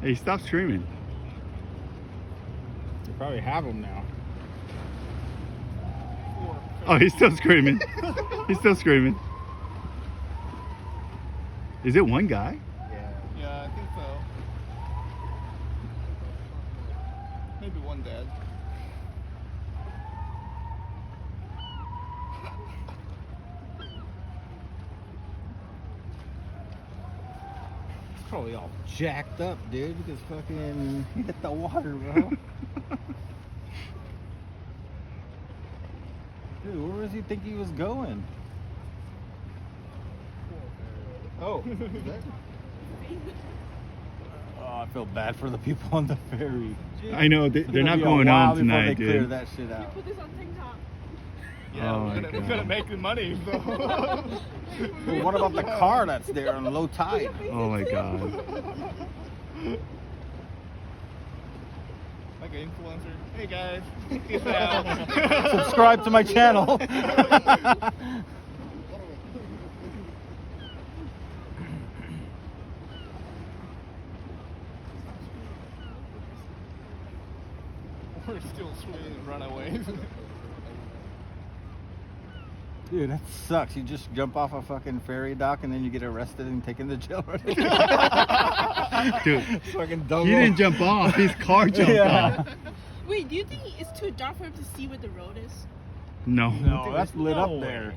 Hey, stop screaming. You probably have them now. Oh, he's still screaming. He's still screaming. Is it one guy? Yeah, I think so. Maybe one dad. It's probably all jacked up, dude, because fucking hit the water, bro. Dude, where does he think he was going? Oh. Oh, I feel bad for the people on the ferry. I know, they're It's not gonna be a going while home before tonight, they clear dude. that shit out. Put this on TikTok. Yeah, Oh we're my gonna God. make the money. So. Dude, what about the car that's there on low tide? Oh my God. Like an influencer. Hey guys, check this out. Subscribe to my channel. We're still swimming runaways. Dude, that sucks. You just jump off a fucking ferry dock and then you get arrested and taken to jail. Dude, Fucking dumb. he didn't jump off. His car jumped Yeah. off. Wait, do you think it's too dark for him to see where the road is? No. No, that's lit No up way. there.